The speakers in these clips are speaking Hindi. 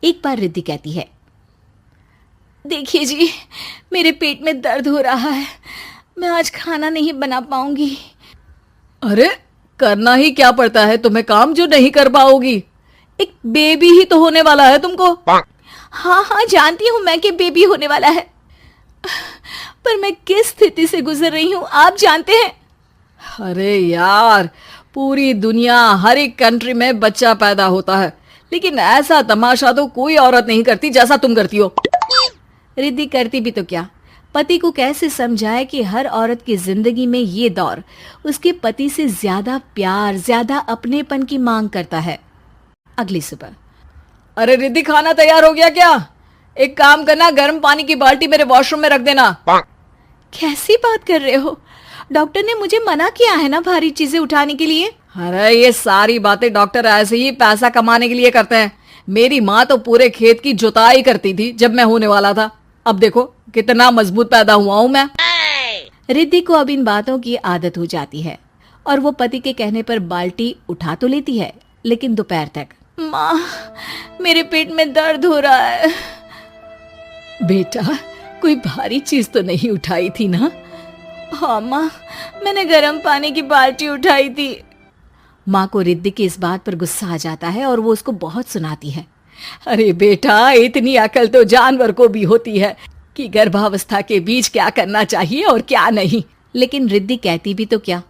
एक बार रिद्धि कहती है, देखिए जी, मेरे पेट में दर्द हो रहा है, मैं आज खाना नहीं बना पाऊंगी। अरे करना ही क्या पड़ता है तुम्हें काम जो नहीं कर पाओगी? एक बेबी ही तो होने वाला है तुमको। हाँ हाँ, जानती हूँ मैं कि बेबी होने वाला है, पर मैं किस स्थिति से गुजर रही हूँ आप जानते हैं। अरे यार, पूरी दुनिया हर एक कंट्री में बच्चा पैदा होता है, लेकिन ऐसा तमाशा तो कोई औरत नहीं करती जैसा तुम करती हो। रिद्धि करती भी तो क्या, पति को कैसे समझाए कि हर औरत की जिंदगी में ये दौर उसके पति से ज्यादा प्यार, ज्यादा अपनेपन की मांग करता है। अगली सुबह, अरे रिद्धि, खाना तैयार हो गया क्या? एक काम करना, गर्म पानी की बाल्टी मेरे वॉशरूम में रख देना। कैसी बात कर रहे हो? डॉक्टर ने मुझे मना किया है ना भारी चीजें उठाने के लिए। अरे ये सारी बातें डॉक्टर ऐसे ही पैसा कमाने के लिए करते हैं। मेरी माँ तो पूरे खेत की जुताई करती थी जब मैं होने वाला था। अब देखो कितना मजबूत पैदा हुआ हूं मैं। रिद्धि को अब इन बातों की आदत हो जाती है और वो पति के कहने पर बाल्टी उठा तो लेती है, लेकिन दोपहर तक, माँ मेरे पेट में दर्द हो रहा है। बेटा, कोई भारी चीज तो नहीं उठाई थी ना? हाँ माँ, मैंने गर्म पानी की बाल्टी उठाई थी। माँ को रिद्धि की इस बात पर गुस्सा आ जाता है और वो उसको बहुत सुनाती है। अरे बेटा, इतनी अकल तो जानवर को भी होती है कि गर्भावस्था के बीच क्या करना चाहिए और क्या नहीं। लेकिन रिद्धि कहती भी तो क्या।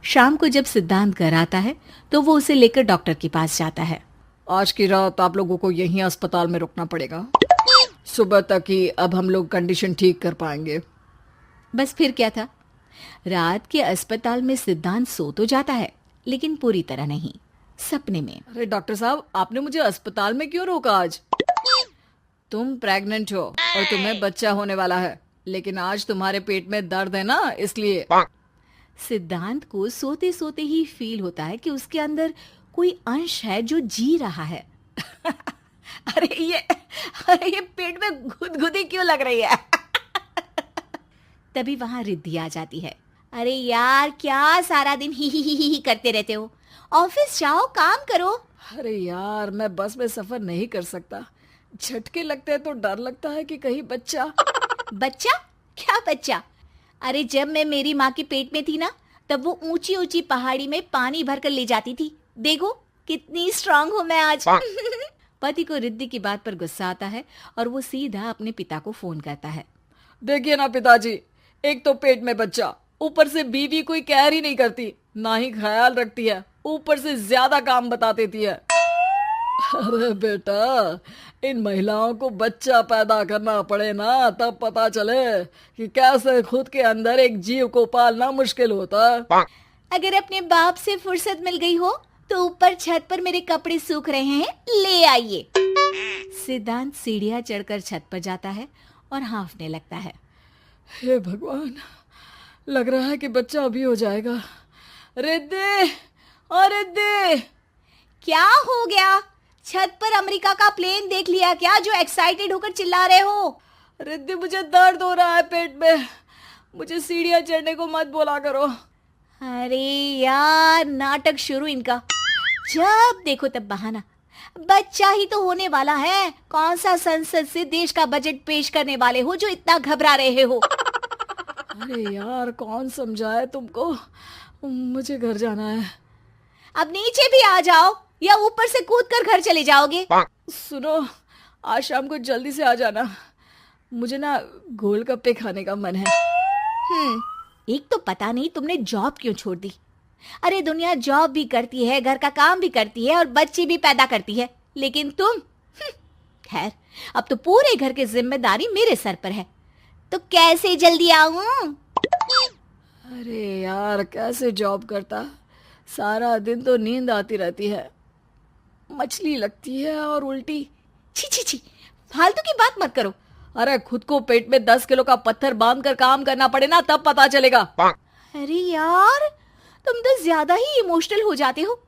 शाम को जब सिद्धांत घर आता है तो वो उसे लेकर डॉक्टर के पास जाता है। आज की रात आप लोगों को यहीं अस्पताल में रुकना पड़ेगा, सुबह तक ही अब हम लोग कंडीशन ठीक कर पाएंगे। बस फिर क्या था, रात के अस्पताल में सिद्धांत सो तो जाता है, लेकिन पूरी तरह नहीं, सपने में। अरे डॉक्टर साहब, आपने मुझे अस्पताल में क्यों रोका आज? तुम प्रेग्नेंट हो और तुम्हें बच्चा होने वाला है, लेकिन आज तुम्हारे पेट में दर्द है ना, इसलिए। सिद्धांत को सोते सोते ही फील होता है कि उसके अंदर कोई अंश है जो जी रहा है। अरे ये पेट में गुदगुदी क्यों लग रही है? तभी वहां रिद्धि आ जाती है। अरे यार, क्या सारा दिन ही करते रहते हो, ऑफिस जाओ, काम करो। अरे यार, मैं बस में सफर नहीं कर सकता, झटके लगते हैं तो डर लगता है कि कहीं बच्चा। बच्चा? क्या बच्चा? अरे जब मैं मेरी माँ के पेट में थी ना, तब वो ऊंची ऊंची पहाड़ी में पानी भर कर ले जाती थी। देखो कितनी स्ट्रांग हूँ मैं आज। पति को रिद्धि की बात पर गुस्सा आता है और वो सीधा अपने पिता को फोन करता है। देखिए ना पिताजी, एक तो पेट में बच्चा, ऊपर से बीवी कोई केयर ही नहीं करती, ना ही ख्याल रखती है, ऊपर से ज्यादा काम बता देती है। अरे बेटा, इन महिलाओं को बच्चा पैदा करना पड़े ना, तब पता चले कि कैसे खुद के अंदर एक जीव को पालना मुश्किल होता है। अगर अपने बाप से फुर्सत मिल गई हो तो ऊपर छत पर मेरे कपड़े सूख रहे हैं, ले आइए। सिद्धांत सीढ़ियां चढ़कर छत पर जाता है और हांफने लगता है। हे भगवान, लग रहा है कि बच्चा अभी हो जाएगा। रिद्धि, ओ रिद्धि! क्या हो गया? छत पर अमेरिका का प्लेन देख लिया क्या जो एक्साइटेड होकर चिल्ला रहे हो? रिद्धि, मुझे दर्द हो रहा है पेट में, मुझे सीढ़ियां चढ़ने को मत बोला करो। अरे यार, नाटक शुरू इनका, जब देखो तब बहाना। बच्चा ही तो होने वाला है, कौन सा संसद से देश का बजट पेश करने वाले हो जो इतना घबरा रहे हो? अरे यार, कौन समझाए तुमको, मुझे घर जाना है। अब नीचे भी आ जाओ या ऊपर से कूदकर घर चले जाओगे? सुनो, आज शाम को जल्दी से आ जाना, मुझे ना गोलगप्पे खाने का मन है। एक तो पता नहीं तुमने जॉब क्यों छोड़ दी। अरे दुनिया जॉब भी करती है, घर का काम भी करती है और बच्चे भी पैदा करती है, लेकिन तुम, खैर, अब तो पूरे घर की जिम्मेदारी मेरे सर पर है, तो कैसे जल्दी आऊं? अरे यार, कैसे जॉब करता, सारा दिन तो नींद आती रहती है, मछली लगती है और उल्टी। छी छी छी, फालतू की बात मत करो। अरे खुद को पेट में 10 किलो का पत्थर बांध कर काम करना पड़े ना, तब पता चलेगा। अरे यार, तुम तो ज्यादा ही इमोशनल हो जाते हो।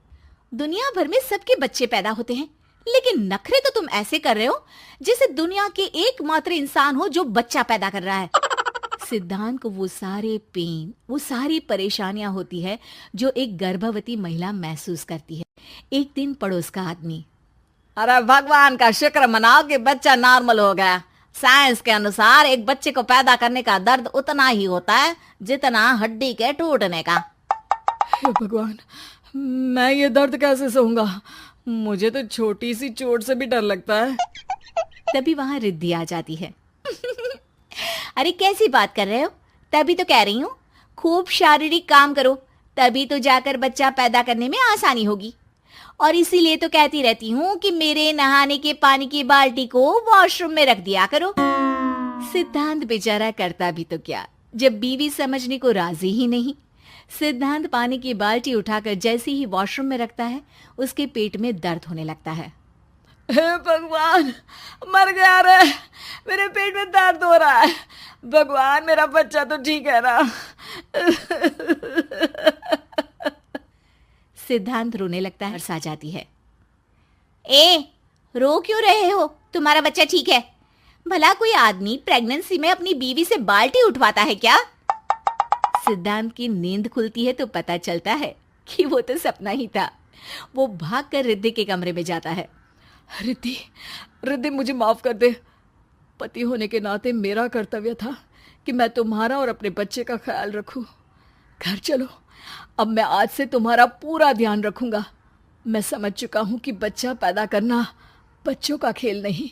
दुनिया भर में सबके बच्चे पैदा होते हैं, लेकिन नखरे तो तुम ऐसे कर रहे हो जैसे दुनिया के एकमात्र इंसान हो जो बच्चा पैदा कर रहा है। सिद्धांत को वो सारे पेन, वो सारी परेशानियां होती है जो एक गर्भवती महिला महसूस करती है। एक दिन पड़ोस का आदमी, अरे भगवान का शुक्र मनाओ कि बच्चा नॉर्मल हो गया। साइंस के अनुसार एक बच्चे को पैदा करने का दर्द उतना ही होता है जितना हड्डी के टूटने का। हे भगवान, मैं ये दर्द कैसे सहूंगा? मुझे तो छोटी सी चोट से भी डर लगता है। तभी वहां रिद्धि आ जाती है। अरे कैसी बात कर रहे हो? तभी तो कह रही हूँ, खूब शारीरिक काम करो, तभी तो जाकर बच्चा पैदा करने में आसानी होगी। और इसीलिए तो कहती रहती हूँ कि मेरे नहाने के पानी की बाल्टी को वॉशरूम में रख दिया करो। सिद्धांत बेचारा करता भी तो क्या, जब बीवी समझने को राजी ही नहीं। सिद्धांत पानी की बाल्टी उठाकर जैसे ही वॉशरूम में रखता है, उसके पेट में दर्द होने लगता है। हे भगवान, मर गया रे, मेरे पेट में दर्द हो रहा है। भगवान, मेरा बच्चा तो ठीक है ना? सिद्धांत रोने लगता है। हर्ष आ जाती है। ए, रो क्यों रहे हो? तुम्हारा बच्चा ठीक है। भला कोई आदमी प्रेगनेंसी में अपनी बीवी से बाल्टी उठवाता है क्या? सिद्धांत की नींद खुलती है तो पता चलता है कि वो तो सपना ही था। वो भागकर रिद्धि के कमरे में जाता है। रिद्धि, रिद्धि, मुझे माफ कर दे। पति होने के नाते मेरा कर्तव्य था कि मैं तुम्हारा और अपने बच्चे का ख्याल रखूं। घर चलो, अब मैं आज से तुम्हारा पूरा ध्यान रखूंगा। मैं समझ चुका हूं कि बच्चा पैदा करना बच्चों का खेल नहीं,